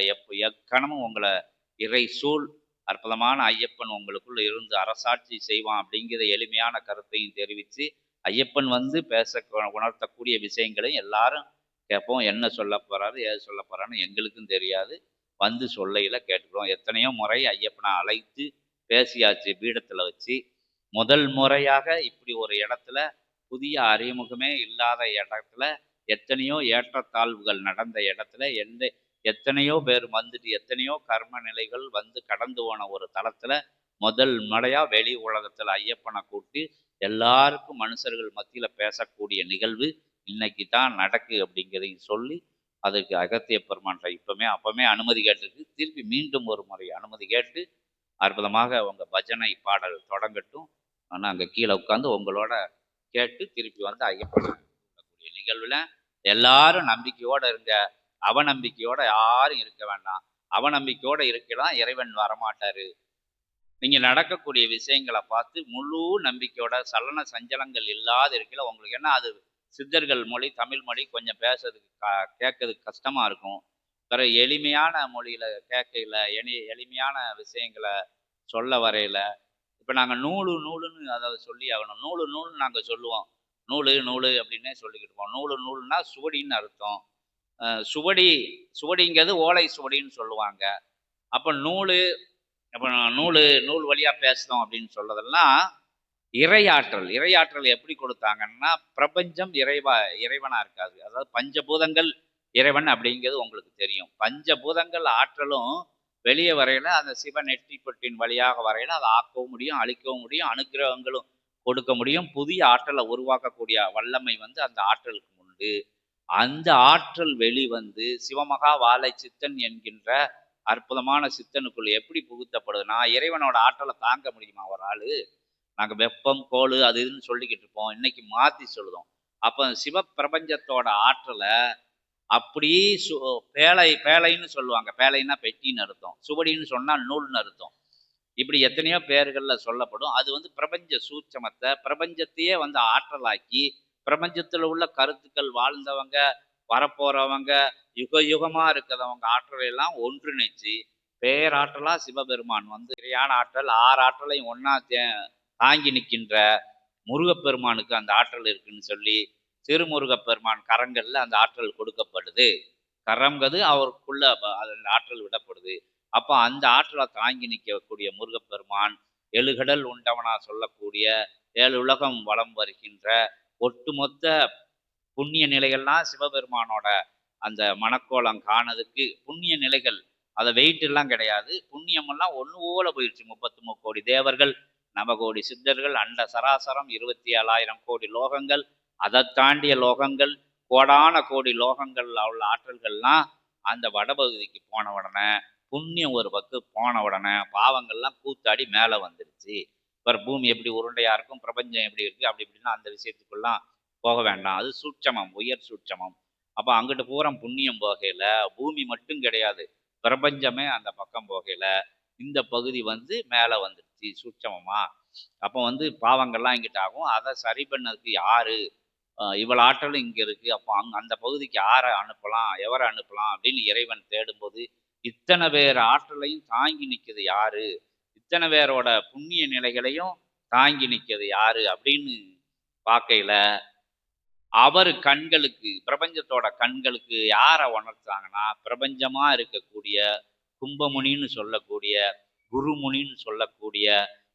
எக்கணமும் உங்களை இறை சூழ் அற்புதமான ஐயப்பன் உங்களுக்குள்ள இருந்து அரசாட்சி செய்வான் அப்படிங்கிற எளிமையான கருத்தையும் தெரிவித்து, ஐயப்பன் வந்து உணர்த்தக்கூடிய விஷயங்களை எல்லாரும் கேட்போம். என்ன சொல்ல போறாரு, ஏது சொல்ல போறான்னு எங்களுக்கும் தெரியாது. வந்து சொல்லையில கேட்டுக்கிறோம். எத்தனையோ முறை ஐயப்பனை அழைத்து பேசியாச்சு பீடத்துல வச்சு. முதல் முறையாக இப்படி ஒரு இடத்துல, புதிய அறிமுகமே இல்லாத இடத்துல, எத்தனையோ ஏற்றத்தாழ்வுகள் நடந்த இடத்துல, எத்தனையோ பேர் வந்துட்டு, எத்தனையோ கர்ம நிலைகள் வந்து கடந்து போன ஒரு தளத்துல, முதல் முறையா வெளி உலகத்துல ஐயப்பனை கூட்டி எல்லாருக்கும் மனுஷர்கள் மத்தியில பேசக்கூடிய நிகழ்வு இன்னைக்கு தான் நடக்கு அப்படிங்கிறதையும் சொல்லி, அதுக்கு அகத்திய பெருமான்கிட்ட அப்பமே அனுமதி கேட்டிருக்கு. திருப்பி மீண்டும் ஒரு முறை அனுமதி கேட்டு அற்புதமாக உங்க பஜனை பாடல் தொடங்கட்டும். ஆனா அங்க கீழே உட்காந்து உங்களோட கேட்டு திருப்பி வந்து ஐயப்பனை கூட்டக்கூடிய நிகழ்வுல எல்லாரும் நம்பிக்கையோட இருங்க. அவநம்பிக்கையோட யாரும் இருக்க வேண்டாம். அவநம்பிக்கையோட இருக்கலாம் இறைவன் வரமாட்டாரு. நீங்க நடக்கக்கூடிய விஷயங்களை பார்த்து முழு நம்பிக்கையோட சலன சஞ்சலங்கள் இல்லாத இருக்கல உங்களுக்கு என்ன அது சித்தர்கள் மொழி, தமிழ் மொழி கொஞ்சம் பேசுறதுக்கு கேட்கறதுக்கு கஷ்டமா இருக்கும். வேற எளிமையான மொழியில கேட்கையில எளிமையான விஷயங்களை சொல்ல வரையில, இப்ப நாங்க நூலு நூலுன்னு அதை சொல்லி ஆகணும். நூலு நூலுன்னு நாங்க சொல்லுவோம். நூலு நூலு அப்படின்னே சொல்லிக்கிட்டு இருப்போம். நூலு நூலுன்னா சுவடின்னு அர்த்தம். சுவடி சுவடிங்கிறது ஓலை சுவடின்னு சொல்லுவாங்க. அப்ப நூலு அப்ப நூல் வழியா பேசுறோம் அப்படின்னு சொல்றதெல்லாம் இறையாற்றல் இறையாற்றல் எப்படி கொடுத்தாங்கன்னா, பிரபஞ்சம் இறைவனா இருக்காது. அதாவது பஞ்சபூதங்கள் இறைவன் அப்படிங்கிறது உங்களுக்கு தெரியும். பஞ்சபூதங்கள் ஆற்றலும் வெளிய வரையில அந்த சிவ நெற்றிப்பொட்டின் வழியாக வரையில அத ஆக்கவும் முடியும், அழிக்கவும் முடியும், அனுக்கிரகங்களும் கொடுக்க முடியும். புதிய ஆற்றல உருவாக்கக்கூடிய வல்லமை வந்து அந்த ஆற்றலுக்கு உண்டு. அந்த ஆற்றல் வெளிவந்து சிவமகா வாழை சித்தன் என்கின்ற அற்புதமான சித்தனுக்குள் எப்படி புகுத்தப்படுதுன்னா, இறைவனோட ஆற்றல தாங்க முடியுமா ஒரு ஆளு? நாங்க வெப்பம், கோளு அது இதுன்னு சொல்லிக்கிட்டு இருப்போம். இன்னைக்கு மாத்தி சொல்லுதோம். அப்ப சிவப்பிரபஞ்சத்தோட ஆற்றல அப்படியே பேழைன்னு சொல்லுவாங்க. பேழைன்னா பெட்டின்னு அர்த்தம். சுவடின்னு சொன்னா நூல்ன்னு அர்த்தம். இப்படி எத்தனையோ பெயர்கள்ல சொல்லப்படும். அது வந்து பிரபஞ்ச சூட்சமத்த, பிரபஞ்சத்தையே வந்து ஆற்றலாக்கி, பிரபஞ்சத்துல உள்ள கருத்துக்கள் வாழ்ந்தவங்க, வரப்போறவங்க, யுக யுகமா இருக்கிறவங்க ஆற்றலை எல்லாம் ஒன்றிணைச்சு, பேராற்றலா சிவபெருமான் வந்து இறையான ஆற்றல் 6 ஆற்றலையும் ஒண்ணா தாங்கி நிக்கின்ற முருகப்பெருமானுக்கு அந்த ஆற்றல் இருக்குன்னு சொல்லி, திருமுருகப்பெருமான் கரங்கள்ல அந்த ஆற்றல் கொடுக்கப்படுது. கரம்ங்கிறது அவருக்குள்ள அந்த ஆற்றல் விடப்படுது. அப்ப அந்த ஆற்றல தாங்கி நிற்கக்கூடிய முருகப்பெருமான், எழுகடல் உண்டவனா சொல்லக்கூடிய, 7 உலகம் வலம் வருகின்ற ஒட்டுமொத்த புண்ணிய நிலைகள்லாம் சிவபெருமானோட அந்த மணக்கோலம் காணதுக்கு புண்ணிய நிலைகள். அத வெயிட் எல்லாம் கிடையாது. புண்ணியமெல்லாம் ஒண்ணு போல போயிருச்சு. 33 கோடி தேவர்கள், நவகோடி சித்தர்கள், அண்ட சராசரம் 27,000 கோடி லோகங்கள், அதைத் தாண்டிய லோகங்கள், கோடான கோடி லோகங்கள்ல உள்ள ஆற்றல்கள்லாம் அந்த வடபகுதிக்கு போன உடனே, புண்ணியம் ஒரு பக்கம் போன உடனே, பாவங்கள்லாம் கூத்தாடி மேல வந்துருச்சு. இப்ப பூமி எப்படி உருண்டையா இருக்கும், பிரபஞ்சம் எப்படி இருக்கு, அப்படி இப்படின்னு அந்த விஷயத்துக்குல்லாம் போக வேண்டாம். அது சூட்சமம், உயர் சூட்சமம். அப்ப அங்கிட்டு பூரா புண்ணியம் போகையில, பூமி மட்டும் கிடையாது. பிரபஞ்சமே அந்த பக்கம் போகையில, இந்த பகுதி வந்து மேல வந்துருச்சு சூட்சமமா. அப்ப வந்து பாவங்கள்லாம் இங்கிட்டு ஆகும். அத சரி பண்ணதுக்கு யாரு? இவ்வளவு ஆற்றலும் இங்க இருக்கு. அப்போ அந்த பகுதிக்கு யார அனுப்பலாம்? எவர அனுப்பலாம்? அப்படின்னு இறைவன் தேடும்போது, இத்தன பேர் ஆற்றலையும் தாங்கி நிக்குது யாரு? இத்தன பேரோட புண்ணிய நிலைகளையும் தாங்கி நிக்குது யாரு? அப்படின்னு பார்க்கையில அவரு கண்களுக்கு பிரபஞ்சத்தோட கண்களுக்கு யார உணர்த்தாங்கன்னா, பிரபஞ்சமா இருக்கக்கூடிய கும்பமுனின்னு சொல்லக்கூடிய, குருமுனின்னு சொல்லக்கூடிய,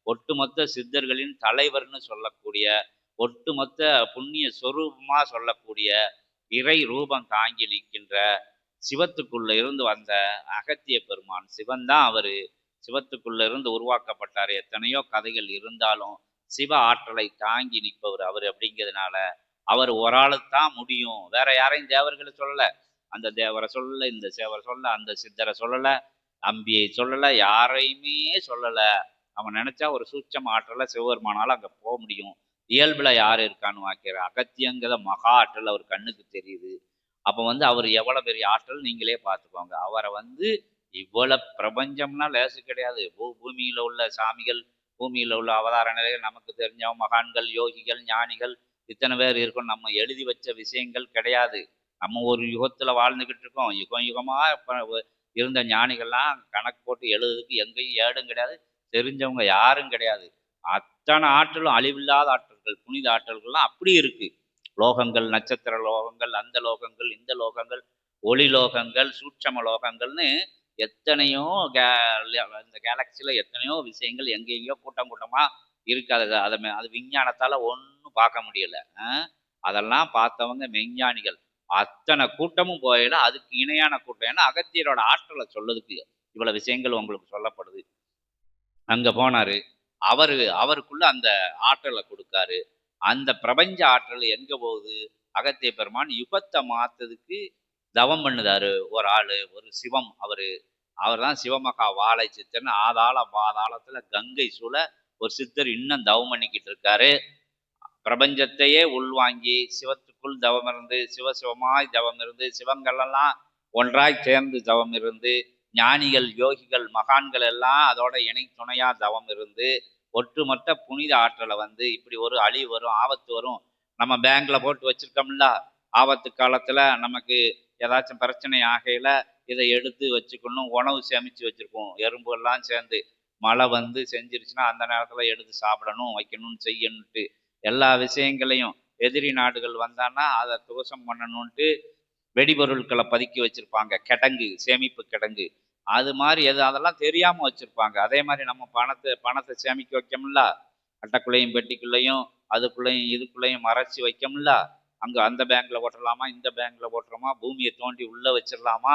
ஒட்டுமொத்த சித்தர்களின் தலைவர்ன்னு சொல்லக்கூடிய, ஒட்டுமொத்த புண்ணிய சொரூபமா சொல்லக்கூடிய, இறை ரூபம் தாங்கி நிற்கின்ற சிவத்துக்குள்ள இருந்து வந்த அகத்திய பெருமான். சிவன் தான் அவரு. சிவத்துக்குள்ள இருந்து உருவாக்கப்பட்டாரு. எத்தனையோ கதைகள் இருந்தாலும், சிவ ஆற்றலை தாங்கி நிற்பவர் அவரு அப்படிங்கிறதுனால அவர் ஒரு ஆளுக்கு தான் முடியும். வேற யாரையும் தேவர்கள சொல்லல. அந்த தேவர சொல்லல, இந்த தேவர சொல்லல, அந்த சித்தர சொல்லல, அம்பியை சொல்லல, யாரையுமே சொல்லல. அவன் நினைச்சா ஒரு சூட்சம ஆற்றல்ல சிவபெருமானால அங்க முடியும். இயல்புல யாரு இருக்கான்னு பார்க்கிற அகத்தியங்கிற மகா ஆற்றல் அவர் கண்ணுக்கு தெரியுது. அப்ப வந்து அவர் எவ்வளவு பெரிய ஆற்றல் நீங்களே பார்த்துக்கோங்க. அவர வந்து இவ்வளவு பிரபஞ்சம்னா லேசு கிடையாது. பூமியில உள்ள சாமிகள், பூமியில உள்ள அவதார நிலைகள் நமக்கு தெரிஞ்சவங்க மகான்கள், யோகிகள், ஞானிகள் இத்தனை பேர் இருக்கோம். நம்ம எழுதி வச்ச விஷயங்கள் கிடையாது. நம்ம ஒரு யுகத்துல வாழ்ந்துகிட்டு இருக்கோம். யுகம் யுகமா இருந்த ஞானிகள்லாம் கணக்கு போட்டு எழுதுறதுக்கு எங்கேயும் ஏடும் கிடையாது. தெரிஞ்சவங்க யாரும் கிடையாது. அத்தனை ஆற்றலும் அழிவில்லாத ஆற்றல்கள், புனித ஆற்றல்கள்லாம் அப்படி இருக்கு. லோகங்கள், நட்சத்திர லோகங்கள், அந்த லோகங்கள், இந்த லோகங்கள், ஒளி லோகங்கள், சூட்சம லோகங்கள்னு எத்தனையோ இந்த கேலக்சில எத்தனையோ விஷயங்கள் எங்கெங்கேயோ கூட்டம் கூட்டமா இருக்கு. அது விஞ்ஞானத்தால ஒண்ணும் பார்க்க முடியல. அதெல்லாம் பார்த்தவங்க மெஞ்ஞானிகள். அத்தனை கூட்டமும் போயில அதுக்கு இணையான கூட்டம். ஏன்னா அகத்தியரோட ஆற்றலை சொல்லுதுக்கு இவ்வளவு விஷயங்கள் உங்களுக்கு சொல்லப்படுது. அங்க போனாரு. அவருக்குள்ள அந்த ஆற்றலை கொடுக்காரு. அந்த பிரபஞ்ச ஆற்றல் எங்க போகுது? அகத்திய பெருமான் யுகத்தை மாத்ததுக்கு தவம் பண்ணுதாரு ஒரு ஆளு, ஒரு சிவம் அவரு. அவர்தான் சிவமகா வாழை சித்தன். ஆதாள பாதாளத்துல கங்கை சூழ ஒரு சித்தர் இன்னும் தவம் பண்ணிக்கிட்டு இருக்காரு. பிரபஞ்சத்தையே உள்வாங்கி சிவத்துக்குள் தவம் இருந்து, சிவசிவமாய் தவம் இருந்து, சிவங்களெல்லாம் ஒன்றாய் சேர்ந்து தவம் இருந்து, ஞானிகள், யோகிகள், மகான்கள் எல்லாம் அதோட இணை துணையா தவம் இருந்து, ஒட்டுமொத்த புனித ஆற்றலை வந்து இப்படி ஒரு அழிவு வரும், ஆபத்து வரும். நம்ம பேங்க்ல போட்டு வச்சிருக்கோம்ல, ஆபத்து காலத்துல நமக்கு ஏதாச்சும் பிரச்சனை ஆகையில இதை எடுத்து வச்சுக்கணும். உணவு சேமிச்சு வச்சிருப்போம். எறும்பு எல்லாம் சேர்ந்து மழை வந்து செஞ்சிருச்சுன்னா அந்த நேரத்துல எடுத்து சாப்பிடணும், வைக்கணும்னு செய்யணும்ட்டு எல்லா விஷயங்களையும் எதிரி நாடுகள் வந்தான்னா அதை துவசம் பண்ணணும்ட்டு வெடிபொருட்களை பதுக்கி வச்சிருப்பாங்க. கிடங்கு, சேமிப்பு கிடங்கு. அது மாதிரி அதெல்லாம் தெரியாம வச்சிருப்பாங்க. அதே மாதிரி நம்ம பணத்தை சேமிக்க வைக்கோம்ல, அட்டைக்குள்ளேயும் பெட்டிக்குள்ளேயும் அதுக்குள்ளேயும் இதுக்குள்ளேயும் மறைச்சி வைக்கமுல்ல. அங்கே அந்த பேங்க்ல போட்டுடலாமா, இந்த பேங்க்ல போட்டுருமா, பூமியை தோண்டி உள்ளே வச்சிடலாமா,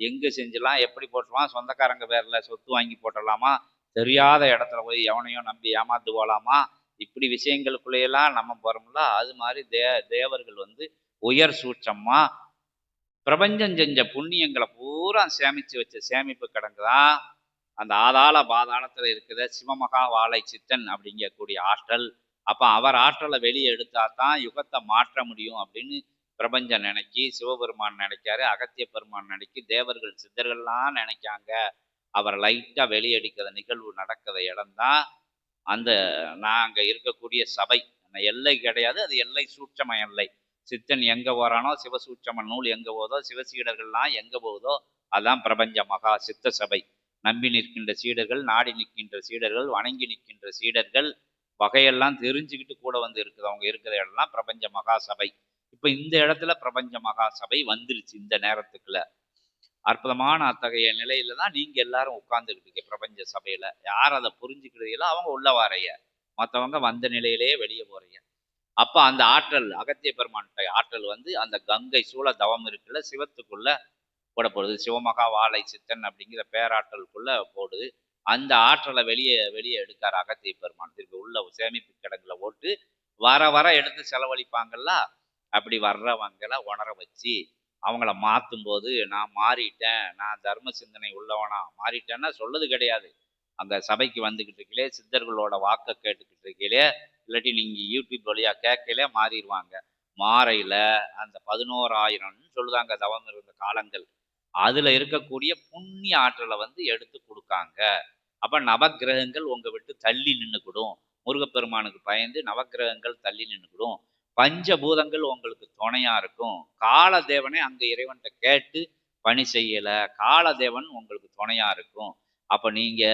எங்கே செஞ்சலாம், எப்படி போட்டுருலாம், சொந்தக்காரங்க பேரில் சொத்து வாங்கி போட்டுடலாமா, தெரியாத இடத்துல போய் எவனையும் நம்பி ஏமாந்து போகலாமா, இப்படி விஷயங்களுக்குள்ளேயெல்லாம் நம்ம போகிறோம்ல. அது மாதிரி தேவர்கள் வந்து உயர் சூட்சமா பிரபஞ்சம் செஞ்ச புண்ணியங்களை பூரா சேமிச்சு வச்ச சேமிப்பு கிடங்கு தான் அந்த ஆதாள பாதாளத்தில் இருக்கிற சிவமகா வாழை சித்தன் அப்படிங்கக்கூடிய ஆற்றல். அப்போ அவர் ஆற்றலை வெளியே எடுத்தா தான் யுகத்தை மாற்ற முடியும் அப்படின்னு பிரபஞ்சம் நினைக்கி சிவபெருமான் நினைக்காரு, அகத்திய பெருமான் நினைக்கி தேவர்கள் சித்தர்கள்லாம் நினைக்காங்க. அவரை லைட்டாக வெளியெடுக்கிற நிகழ்வு நடக்கிற இடம்தான் அந்த நாங்கள் இருக்கக்கூடிய சபை. எல்லை கிடையாது, அது எல்லை சூட்சம எல்லை. சித்தன் எங்கே போகிறானோ, சிவசூட்சம நூல் எங்கே போதோ, சிவசீடர்கள்லாம் எங்கே போகுதோ அதான் பிரபஞ்ச மகா சித்த சபை. நம்பி நிற்கின்ற சீடர்கள், நாடி நிற்கின்ற சீடர்கள், வணங்கி நிற்கின்ற சீடர்கள், வகையெல்லாம் தெரிஞ்சுக்கிட்டு கூட வந்து அவங்க இருக்கிற இடம்லாம் பிரபஞ்ச மகா சபை. இப்போ இந்த இடத்துல பிரபஞ்ச மகா சபை வந்துருச்சு. இந்த நேரத்துக்குள்ள அற்புதமான அத்தகைய நிலையில தான் நீங்க எல்லாரும் உட்கார்ந்துக்கிட்டு பிரபஞ்ச சபையில. யார் அதை புரிஞ்சுக்கிறீங்களோ அவங்க உள்ள வாரைய, மற்றவங்க வந்த நிலையிலேயே வெளியே போறீங்க. அப்ப அந்த ஆற்றல் அகத்திய பெருமான்கிட்ட ஆற்றல் வந்து அந்த கங்கை சூழ தவம் இருக்குல்ல சிவத்துக்குள்ள போடப்படுது. சிவமகா வாழை சித்தன் அப்படிங்கிற பேராற்றலுக்குள்ள போடுது. அந்த ஆற்றலை வெளியே வெளியே எடுக்கார் அகத்திய பெருமான். திருப்பி உள்ள சேமிப்பு கிடங்குல போட்டு வர வர எடுத்து செலவழிப்பாங்கல்ல. அப்படி வர்றவங்களை உணர வச்சு அவங்கள மாற்றும் போது நான் மாறிட்டேன், நான் தர்ம சிந்தனை உள்ளவனா மாறிட்டேன்னா சொல்லுது கிடையாது. அந்த சபைக்கு வந்துக்கிட்டு இருக்கீங்களே, சித்தர்களோட வாக்கை கேட்டுக்கிட்டு இருக்கீங்களே, இல்லாட்டி நீங்கள் யூடியூப் வழியாக கேட்கலே மாறிடுவாங்க. மாறையில் அந்த 11,000ன்னு சொல்லுதாங்க தவம் இருந்த காலங்கள். அதில் இருக்கக்கூடிய புண்ணிய ஆற்றலை வந்து எடுத்து கொடுக்காங்க. அப்போ நவக்கிரகங்கள் உங்கள் விட்டு தள்ளி நின்றுக்கிடும். முருகப்பெருமானுக்கு பயந்து நவக்கிரகங்கள் தள்ளி நின்றுக்கிடும். பஞ்சபூதங்கள் உங்களுக்கு துணையா இருக்கும். காலதேவனே அங்க இறைவன்கிட்ட கேட்டு பணி செய்யல, காலதேவன் உங்களுக்கு துணையா இருக்கும். அப்ப நீங்க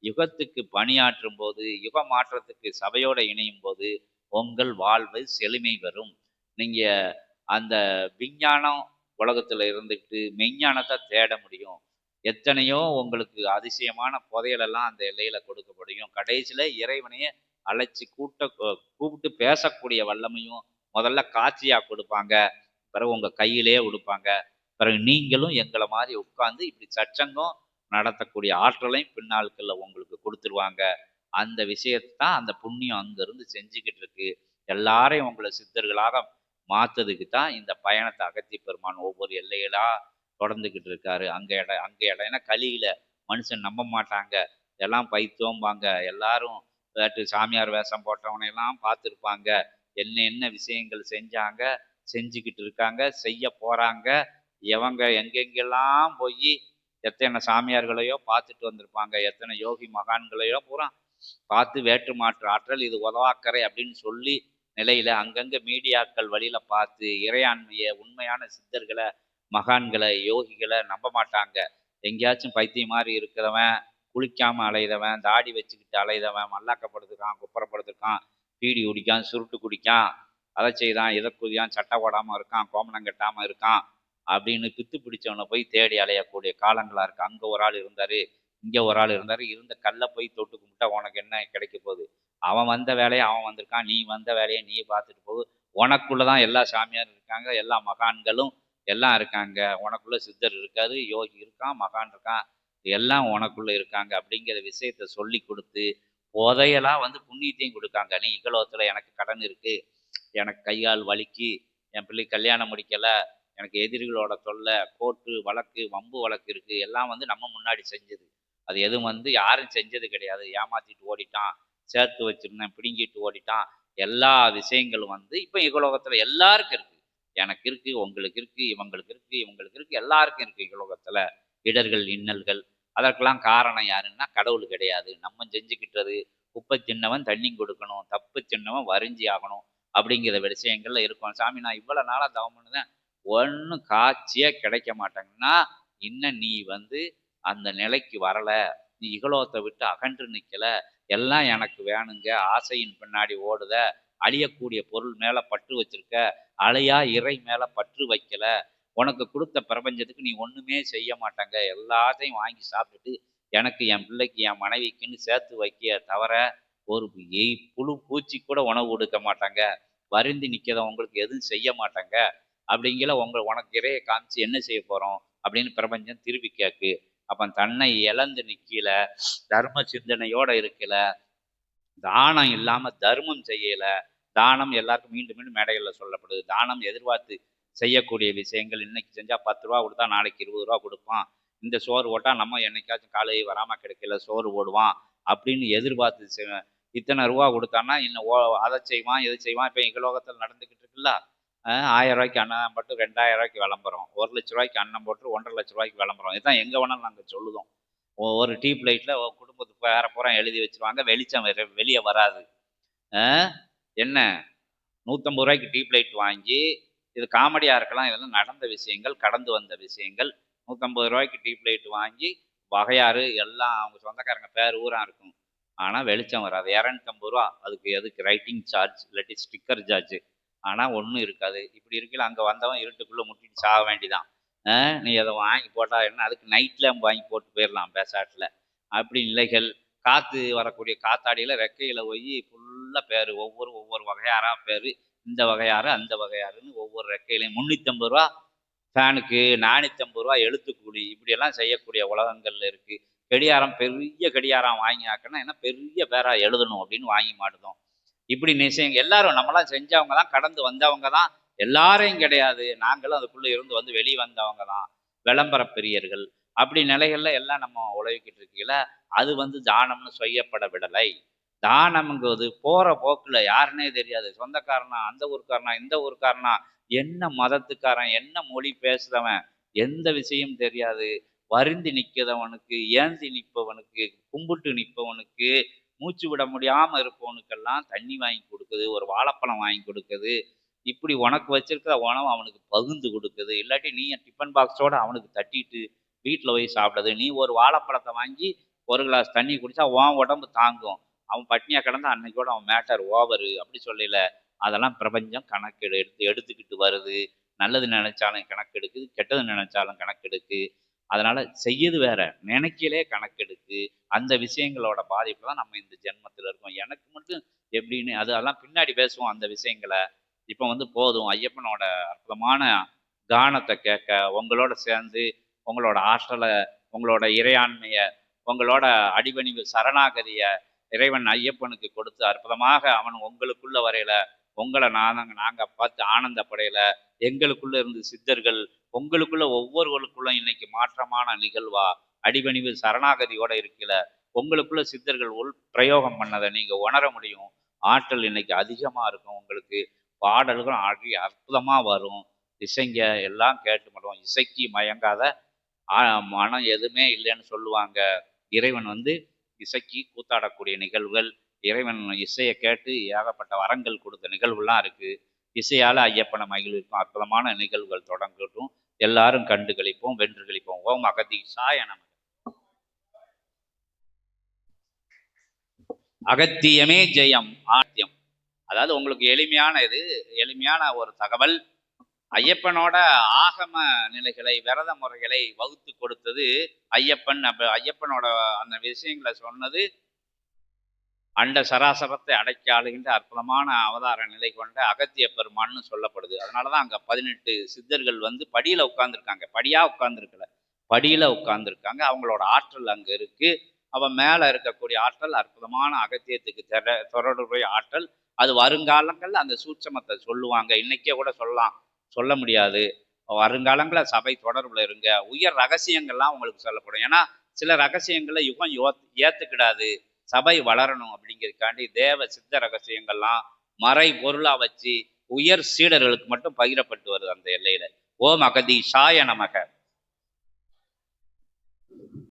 யுகத்துக்கு பணியாற்றும் போது, யுக மாற்றத்துக்கு சபையோட இணையும் போது உங்கள் வாழ்வு செழுமை வரும். நீங்க அந்த விஞ்ஞானம் உலகத்துல இருந்துக்கிட்டு மெஞ்ஞானத்தை தேட முடியும். எத்தனையோ உங்களுக்கு அதிசயமான புதையலெல்லாம் அந்த எல்லையில கொடுக்கப்படும். கடைசியில இறைவனையே அழைச்சி கூப்பிட்டு பேசக்கூடிய வல்லமையும் முதல்ல காட்சியா கொடுப்பாங்க. பிறகு உங்க கையிலே கொடுப்பாங்க. பிறகு நீங்களும் எங்களை மாதிரி உட்கார்ந்து இப்படி சச்சங்கம் நடத்தக்கூடிய ஆற்றலையும் பின்னாட்கள்ல உங்களுக்கு கொடுத்துருவாங்க. அந்த விஷயத்தான் அந்த புண்ணியம் அங்கிருந்து செஞ்சுக்கிட்டு இருக்கு. எல்லாரையும் உங்களை சித்தர்களாக மாத்ததுக்கு தான் இந்த பயணத்தை அகத்திய பெருமான் ஒவ்வொரு எல்லைகளா தொடர்ந்துகிட்டு இருக்காரு. அங்க இடம் ஏன்னா கலியில மனுஷன் நம்ப மாட்டாங்க. எல்லாம் பைத்தியம்பாங்க. எல்லாரும் சாமியார் வேஷம் போட்டவனை எல்லாம் பார்த்துருப்பாங்க. என்ன என்ன விஷயங்கள் செஞ்சாங்க, செஞ்சுக்கிட்டு இருக்காங்க, செய்ய போறாங்க. எவங்க எங்கெங்கெல்லாம் போய் எத்தனை சாமியார்களையோ பார்த்துட்டு வந்திருப்பாங்க. எத்தனை யோகி மகான்களையோ பூரா பார்த்து வேற்று மாற்று ஆற்றல் இது உதவாக்கரை அப்படின்னு சொல்லி நிலையில அங்கங்க மீடியாக்கள் வழியில பார்த்து இறையாண்மையை உண்மையான சித்தர்களை மகான்களை யோகிகளை நம்ப மாட்டாங்க. எங்கேயாச்சும் பைத்தியம் மாதிரி இருக்கிறவன், குளிக்காம அலைதவன், தாடி வச்சுக்கிட்டு அலைதவன், மல்லாக்கப்படுத்துக்கான், குப்புறப்படுத்துக்கான், பீடி குடிக்கான், சுருட்டு குடிக்கான், அதை செய்தான், இதை குதியான், சட்டை போடாமல் இருக்கான், கோமணம் கட்டாமல் இருக்கான் அப்படின்னு பித்து பிடிச்சவனை போய் தேடி அலையக்கூடிய காலங்களாக இருக்குது. அங்கே ஒரு ஆள் இருந்தார், இங்கே ஒரு ஆள் இருந்தார், இருந்த கல்லை போய் தொட்டு கும்பிட்டா உனக்கு என்ன கிடைக்க போகுது? அவன் வந்த வேலையை அவன் வந்திருக்கான், நீ வந்த வேலையை நீ பார்த்துட்டு போகுது. உனக்குள்ள தான் எல்லா சாமியாரும் இருக்காங்க, எல்லா மகான்களும் எல்லாம் இருக்காங்க. உனக்குள்ள சித்தர் இருக்காரு, யோகி இருக்கான், மகான் இருக்கான், எல்லாம் உனக்குள்ள இருக்காங்க அப்படிங்கிற விஷயத்த சொல்லி கொடுத்து புதையலா வந்து புண்ணியத்தையும் கொடுக்காங்க. நீ இகலோகத்துல எனக்கு கடன் இருக்கு, எனக்கு கைகால் வலிக்கு, என் பிள்ளை கல்யாணம் முடிக்கல, எனக்கு எதிரிகளோட தொல்லை, கோர்ட்டு வழக்கு, வம்பு வழக்கு இருக்கு, எல்லாம் வந்து நம்ம முன்னாடி செஞ்சது. அது எதுவும் வந்து யாரும் செஞ்சது கிடையாது. ஏமாத்திட்டு ஓடிட்டான், சேர்த்து வச்சிருந்தேன் பிடுங்கிட்டு ஓடிட்டான். எல்லா விஷயங்களும் வந்து இப்போ இகலோகத்துல எல்லாருக்கும் இருக்கு. எனக்கு இருக்கு, உங்களுக்கு இருக்கு, இவங்களுக்கு இருக்கு, இவங்களுக்கு இருக்கு, எல்லாருக்கும் இருக்கு இகலோகத்துல இடர்கள் இன்னல்கள். அதற்கெல்லாம் காரணம் யாருன்னா கடவுள் கிடையாது, நம்ம செஞ்சுக்கிட்டது. குப்பை சின்னவன் தண்ணி கொடுக்கணும், தப்பு சின்னவன் வரிஞ்சி ஆகணும் அப்படிங்கிற விஷயங்கள்ல இருக்கும். சாமி நான் இவ்வளவு நாளா தவம் பண்ணுதேன், ஒன்றும் காட்சியே கிடைக்க மாட்டேங்கன்னா இன்னும் நீ வந்து அந்த நிலைக்கு வரல, நீ இகலோகத்தை விட்டு அகன்று நிற்கல, எல்லாம் எனக்கு வேணுங்க ஆசையின் பின்னாடி ஓடுத, அழியக்கூடிய பொருள் மேல பற்று வச்சிருக்க, அலையா இறை மேல பற்று வைக்கல, உனக்கு கொடுத்த பிரபஞ்சத்துக்கு நீ ஒண்ணுமே செய்ய மாட்டாங்க, எல்லாத்தையும் வாங்கி சாப்பிட்டுட்டு எனக்கு என் பிள்ளைக்கு என் மனைவிக்குன்னு சேர்த்து வைக்க தவிர ஒரு புழு பூச்சி கூட உணவு கொடுக்க மாட்டாங்க, வருந்தி நிற்கிறவங்களுக்கு எதுவும் செய்ய மாட்டாங்க. அப்படிங்கிற உனக்கு இறைய காமிச்சு என்ன செய்ய போறோம் அப்படின்னு பிரபஞ்சம் திருப்பி கேட்கு. அப்ப தன்னை இழந்து நிக்கல, தர்ம சிந்தனையோட இருக்கல, தானம் இல்லாம தர்மம் செய்யல. தானம் எல்லாருக்கும் மீண்டும் மீண்டும் மேடைகள்ல சொல்லப்படுது. தானம் எதிர்பார்த்து செய்யக்கூடிய விஷயங்கள். இன்னைக்கு செஞ்சா 10 ரூபா கொடுத்தா நாளைக்கு 20 ரூபா கொடுப்பான். இந்த சோறு போட்டா நம்ம என்னைக்காச்சும் காலை வராம கிடைக்கல சோறு போடுவான் அப்படின்னு எதிர்பார்த்து இத்தனை ரூபா கொடுத்தான்னா இன்னும் அதை செய்வான் இதை செய்வான். இப்போ எங்கள் லோகத்தில் நடந்துக்கிட்டு இருக்குல்ல. 1000 ரூபாய்க்கு அன்னதானம் போட்டு 2000 ரூபாய்க்கு விளம்பரம், 1,00,000 ரூபாய்க்கு அன்னம் போட்டு 1,50,000 ரூபாய்க்கு விளம்பரம். இதுதான் எங்கே வேணாலும் நாங்கள் சொல்லுதோம். ஒரு டீப் லைட்டில் குடும்பத்துக்கு வேற பூரா எழுதி வச்சுருவாங்க, வெளிச்சம் வெளியே வராது. என்ன 150 ரூபாய்க்கு டீப் லைட் வாங்கி, இது காமெடியாக இருக்கலாம், இதெல்லாம் நடந்த விஷயங்கள், கடந்து வந்த விஷயங்கள். 150 ரூபாய்க்கு டீப் லைட் வாங்கி வகையாறு எல்லாம் அவங்க சொந்தக்காரங்க பேர் ஊரா இருக்கும். ஆனால் வெளிச்சம் வராது. 250 ரூபா அதுக்கு எதுக்கு ரைட்டிங் சார்ஜ் இல்லாட்டி ஸ்டிக்கர் சார்ஜ். ஆனால் ஒன்றும் இருக்காது. இப்படி இருக்கையில் அங்கே வந்தவன் இருட்டுக்குள்ளே முட்டிட்டு சாக வேண்டிதான். நீ அதை வாங்கி போட்டால் என்ன, அதுக்கு நைட் லேம்ப் வாங்கி போட்டு போயிடலாம் பேசாட்டில். அப்படி நிலைகள். காற்று வரக்கூடிய காத்தாடியில் ரெக்கையில் போய் ஃபுல்லாக பேர் ஒவ்வொரு வகையாராக பேர். இந்த வகையாறு அந்த வகையாருன்னு ஒவ்வொரு ரெக்கையிலையும் 350 ரூபா ஃபேனுக்கு, 450 ரூபா எழுத்துக்கூலி. இப்படியெல்லாம் செய்யக்கூடிய உலகங்கள்ல இருக்குது. கடியாரம் பெரிய கடியாரம் வாங்கி ஆக்கணும், ஏன்னா பெரிய பேராக எழுதணும் அப்படின்னு வாங்கி மாட்டுதோம். இப்படி விஷயம் எல்லாரும் நம்மளாம் செஞ்சவங்க தான், கடந்து வந்தவங்க தான். எல்லாரையும் கிடையாது, நாங்களும் அதுக்குள்ளே இருந்து வந்து வெளியே வந்தவங்க தான், விளம்பர பிரியர்கள். அப்படி நிலைகள்ல எல்லாம் நம்ம உழவிக்கிட்டு இருக்கீங்கள. அது தானம்னு செய்யப்பட விடலை. தானம்ங்கிறது போற போக்குல யாருன்னே தெரியாது, சொந்தக்காரனா, அந்த ஊருக்காரனா, இந்த ஊருக்காரனா, என்ன மதத்துக்காரன், என்ன மொழி பேசுறவன், எந்த விஷயம் தெரியாது. வருந்தி நிற்கிறவனுக்கு, ஏந்தி நிற்பவனுக்கு, கும்பிட்டு நிற்பவனுக்கு, மூச்சு விட முடியாம இருப்பவனுக்கெல்லாம் தண்ணி வாங்கி கொடுக்குது, ஒரு வாழைப்பழம் வாங்கி கொடுக்குது. இப்படி உனக்கு வச்சிருக்கிற உணவு அவனுக்கு பகிர்ந்து கொடுக்குது. இல்லாட்டி நீ டிஃபன் பாக்ஸோட அவனுக்கு தட்டிட்டு வீட்டில் போய் சாப்பிடுது. நீ ஒரு வாழைப்பழத்தை வாங்கி ஒரு கிளாஸ் தண்ணி குடிச்சா உன் உடம்பு தாங்கும். அவன் பட்னியா கிடந்தா அன்னைக்கோட அவன் மேட்டர் ஓவரு அப்படி சொல்லல. அதெல்லாம் பிரபஞ்சம் கணக்கெடு எடுத்துக்கிட்டு வருது. நல்லது நினைச்சாலும் கணக்கெடுக்குது, கெட்டது நினைச்சாலும் கணக்கெடுக்கு. அதனால செய்யது வேற, நினைக்கலே கணக்கெடுக்கு. அந்த விஷயங்களோட பாதிப்பு தான் நம்ம இந்த ஜென்மத்தில் இருக்கோம். எனக்கு மட்டும் எப்படின்னு அதெல்லாம் பின்னாடி பேசுவோம் அந்த விஷயங்களை. இப்போ போதும் ஐயப்பனோட அற்புதமான கானத்தை கேட்க, உங்களோட சேர்ந்து உங்களோட ஆற்றலை, உங்களோட இறையாண்மைய, உங்களோட அடிபணிவு சரணாகதிய இறைவன் ஐயப்பனுக்கு கொடுத்து அற்புதமாக அவன் உங்களுக்குள்ள வரையில உங்களை நாங்க பார்த்து ஆனந்தப்படையில, எங்களுக்குள்ள இருந்து சித்தர்கள் உங்களுக்குள்ள ஒவ்வொருவருக்குள்ள இன்னைக்கு மாற்றமான நிகழ்வா அடிபணிவு சரணாகதியோட இருக்கல. உங்களுக்குள்ள சித்தர்கள் உள் பிரயோகம் பண்ணதை நீங்க உணர முடியும். ஆற்றல் இன்னைக்கு அதிகமா இருக்கும். உங்களுக்கு பாடல்கள் அற்புதமா வரும். இசைங்க எல்லாம் கேட்டு மட்டும் இசைக்கு மயங்காத மனம் எதுவுமே இல்லைன்னு சொல்லுவாங்க. இறைவன் இசைக்கு கூத்தாடக்கூடிய நிகழ்வுகள், இறைவன் இசையை கேட்டு ஏகப்பட்ட வரங்கள் கொடுத்த நிகழ்வுலாம் இருக்கு. இசையால ஐயப்பனை மகிழ்விக்கும் அற்புதமான நிகழ்வுகள் தொடங்கட்டும். எல்லாரும் கண்டு கழிப்போம், வென்று கழிப்போம். ஓம் அகதீசாய நமக. அகத்தியமே ஜெயம் ஆத்தியம். அதாவது உங்களுக்கு எளிமையான ஒரு தகவல். ஐயப்பனோட ஆகம நிலைகளை, விரத முறைகளை வகுத்து கொடுத்தது ஐயப்பன். ஐயப்பனோட அந்த விஷயங்களை சொன்னது அண்ட சராசரத்தை அடக்கி ஆளுகின்ற அற்புதமான அவதார நிலை கொண்ட அகத்திய பெருமான்னு சொல்லப்படுது. அதனாலதான் அங்க 18 சித்தர்கள் படியில உட்கார்ந்துருக்காங்க. படியா உட்கார்ந்துருக்கல, படியில உட்கார்ந்துருக்காங்க. அவங்களோட ஆற்றல் அங்க இருக்கு. அவன் மேல இருக்கக்கூடிய ஆற்றல் அற்புதமான அகத்தியத்துக்கு தொடர்புடைய ஆற்றல். அது வருங்காலங்கள்ல அந்த சூட்சமத்தை சொல்லுவாங்க. இன்னைக்கே கூட சொல்ல முடியாது. வருங்காலங்களில் சபை தொடர்புல இருங்க. உயர் ரகசியங்கள்லாம் உங்களுக்கு சொல்லப்படும். ஏன்னா சில ரகசியங்களை யுகம் ஏத்துக்கிடாது. சபை வளரணும் அப்படிங்கிறதுக்காண்டி தேவ சித்த ரகசியங்கள்லாம் மறை பொருளா வச்சு உயர் சீடர்களுக்கு மட்டும் பகிரப்பட்டு வருது அந்த எல்லையில. ஓம் அகதீசாய நமக.